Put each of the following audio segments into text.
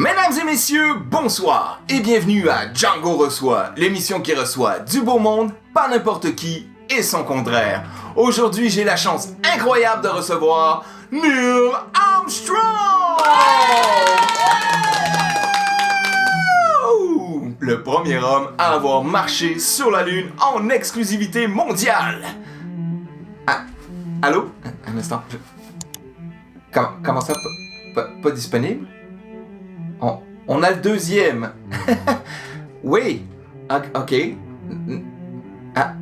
Mesdames et messieurs, bonsoir et bienvenue à Django reçoit, l'émission qui reçoit du beau monde, pas n'importe qui et son contraire. Aujourd'hui, j'ai la chance incroyable de recevoir Neil Armstrong! Le premier homme à avoir marché sur la Lune en exclusivité mondiale. Ah, allô? Un instant. Comment ça? Pas disponible? On a le deuxième. Oui. Ok. Ah.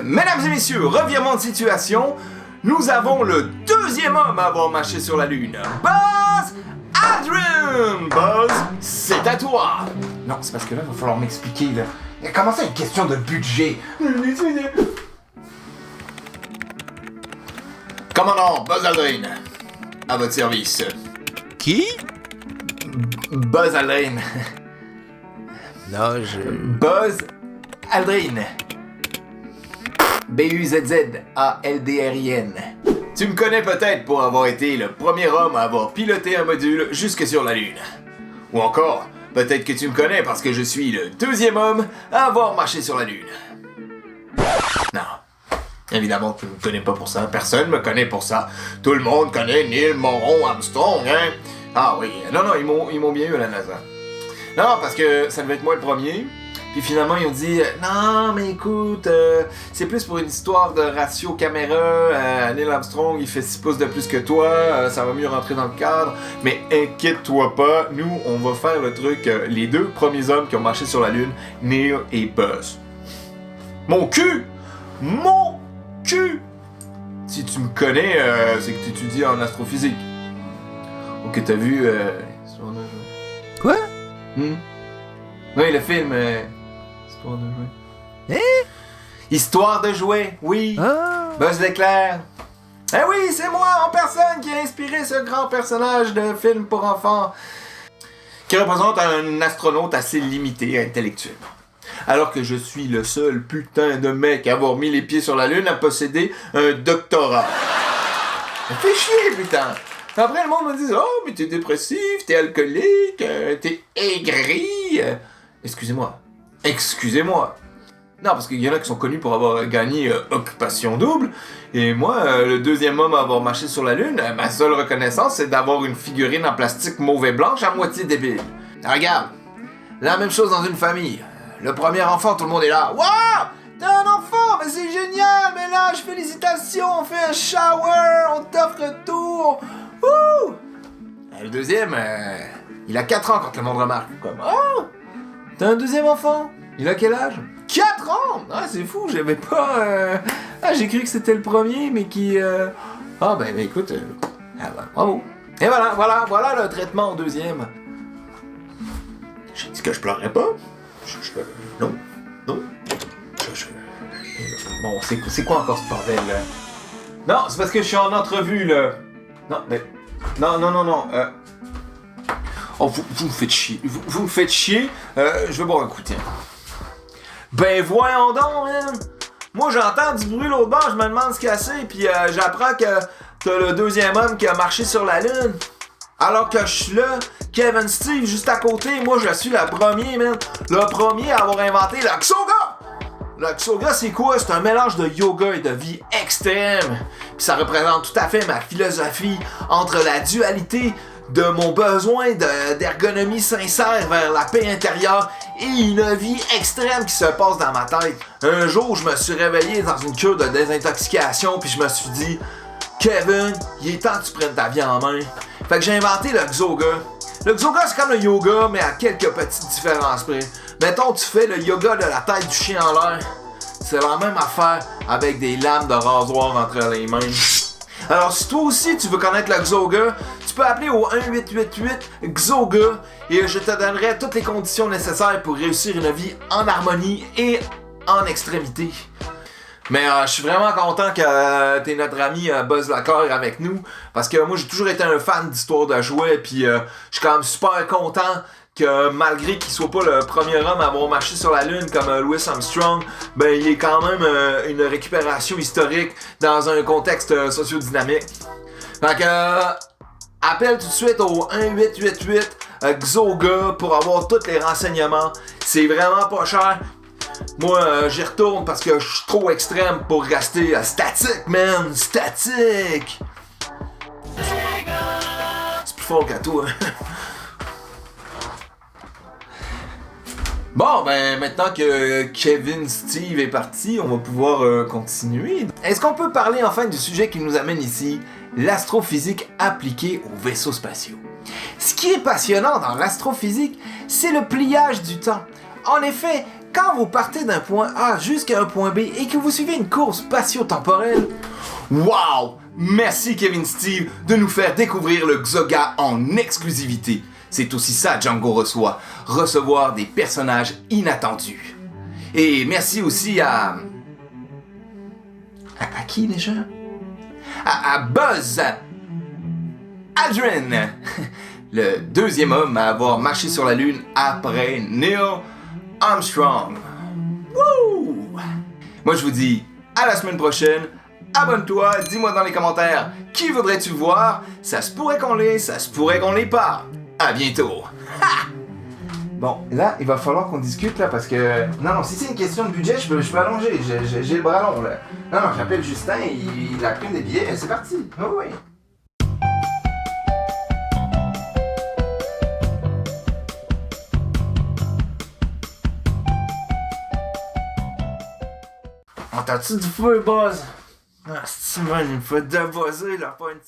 Mesdames et messieurs, revirement de situation. Nous avons le deuxième homme à avoir marché sur la Lune. Buzz Aldrin! Buzz, c'est à toi! Non, c'est parce que là, il va falloir m'expliquer, là. Comment ça, une question de budget? Commandant Buzz Aldrin, à votre service. Qui? Buzz Aldrin. Non, Buzz Aldrin. B-U-Z-Z-A-L-D-R-I-N. Tu me connais peut-être pour avoir été le premier homme à avoir piloté un module jusque sur la Lune. Ou encore, peut-être que tu me connais parce que je suis le deuxième homme à avoir marché sur la Lune. Non. Évidemment, tu me connais pas pour ça. Personne me connaît pour ça. Tout le monde connaît Neil Moron Armstrong, hein? Ah oui. Non, ils m'ont bien eu à la NASA. Non, parce que ça devait être moi le premier. Puis finalement, ils ont dit non, mais écoute, c'est plus pour une histoire de ratio caméra. Neil Armstrong, il fait 6 pouces de plus que toi. Ça va mieux rentrer dans le cadre. Mais inquiète-toi pas, nous, on va faire le truc. Les deux premiers hommes qui ont marché sur la Lune, Neil et Buzz. Mon cul! Mon cul! Si tu me connais, c'est que tu étudies en astrophysique. Ou que t'as vu Histoire de jouer. Quoi? Oui, le film Histoire de jouer. Hein? Histoire de jouer, oui. Ah! Buzz l'éclair. Eh oui, c'est moi en personne qui a inspiré ce grand personnage de film pour enfants qui représente un astronaute assez limité intellectuellement. Alors que je suis le seul putain de mec à avoir mis les pieds sur la Lune à posséder un doctorat. Ça fait chier, putain. Après, le monde me dit « Oh, mais t'es dépressif, t'es alcoolique, t'es aigri. » Excusez-moi. Non, parce qu'il y en a qui sont connus pour avoir gagné Occupation Double. Et moi, le deuxième homme à avoir marché sur la Lune, ma seule reconnaissance, c'est d'avoir une figurine en plastique mauve et blanche à moitié débile. Regarde, la même chose dans une famille. Le premier enfant, tout le monde est là. « Waouh! T'as un enfant, mais c'est génial! Mais là, félicitations, on fait un shower, on t'offre tout! » Ouh! Le deuxième, il a 4 ans quand le monde remarque. Comme, oh! T'as un deuxième enfant? Il a quel âge? 4 ans! Ah, c'est fou, j'avais pas... Ah, j'ai cru que c'était le premier, mais qui... Ah, ben écoute... bravo. Et voilà le traitement au deuxième. J'ai dit que je pleurais pas. Non. Bon, c'est quoi encore ce bordel, là? Non, c'est parce que je suis en entrevue, là. Non. Oh, vous me faites chier. Vous me faites chier. Je vais boire un coup, tiens. Ben voyons donc, man. Moi, j'entends du bruit l'autre bord, je me demande ce qu'il y a, puis j'apprends que t'as le deuxième homme qui a marché sur la Lune. Alors que je suis là, Kevin Steve juste à côté, moi je suis le premier, man. Le premier à avoir inventé le Xoga! Le Xoga, c'est quoi? C'est un mélange de yoga et de vie extrême. Puis ça représente tout à fait ma philosophie entre la dualité de mon besoin d'ergonomie sincère vers la paix intérieure et une vie extrême qui se passe dans ma tête. Un jour, je me suis réveillé dans une cure de désintoxication puis je me suis dit « Kevin, il est temps que tu prennes ta vie en main. » Fait que j'ai inventé le Xoga. Le Xoga, c'est comme le yoga, mais à quelques petites différences près. Mettons, tu fais le yoga de la tête du chien en l'air. C'est la même affaire avec des lames de rasoir entre les mains. Alors, si toi aussi tu veux connaître le Xoga, tu peux appeler au 1-888-XOGA et je te donnerai toutes les conditions nécessaires pour réussir une vie en harmonie et en extrémité. Mais je suis vraiment content que t'es notre ami Buzz Lacœur avec nous, parce que moi j'ai toujours été un fan d'histoire de jouets, puis je suis quand même super content que malgré qu'il soit pas le premier homme à avoir marché sur la Lune comme Louis Armstrong, ben il est quand même une récupération historique dans un contexte sociodynamique. Fait que appelle tout de suite au 1-888-XOGA pour avoir tous les renseignements. C'est vraiment pas cher. Moi, j'y retourne parce que je suis trop extrême pour rester statique, man! Statique! C'est plus fort qu'à toi. Bon, ben, maintenant que Kevin Steve est parti, on va pouvoir continuer. Est-ce qu'on peut parler enfin du sujet qui nous amène ici, l'astrophysique appliquée aux vaisseaux spatiaux? Ce qui est passionnant dans l'astrophysique, c'est le pliage du temps. En effet, quand vous partez d'un point A jusqu'à un point B et que vous suivez une course spatio-temporelle, wow! Merci Kevin Steve de nous faire découvrir le Xoga en exclusivité. C'est aussi ça Django reçoit, recevoir des personnages inattendus. Et merci aussi à qui déjà? À Buzz Aldrin, le deuxième homme à avoir marché sur la Lune après Neil Armstrong. Wouh! Moi je vous dis à la semaine prochaine. Abonne-toi, dis-moi dans les commentaires qui voudrais-tu voir. Ça se pourrait qu'on l'ait, ça se pourrait qu'on l'ait pas. À bientôt! Ha! Bon, là, il va falloir qu'on discute, là, parce que... Non, si c'est une question de budget, je peux allonger. J'ai le bras long, là. Non, j'appelle Justin, il a pris des billets, c'est parti. Oh, oui. Entends-tu du feu, Buzz? Ah, c'est-tu, man, il me fait débuzzer, là, pas une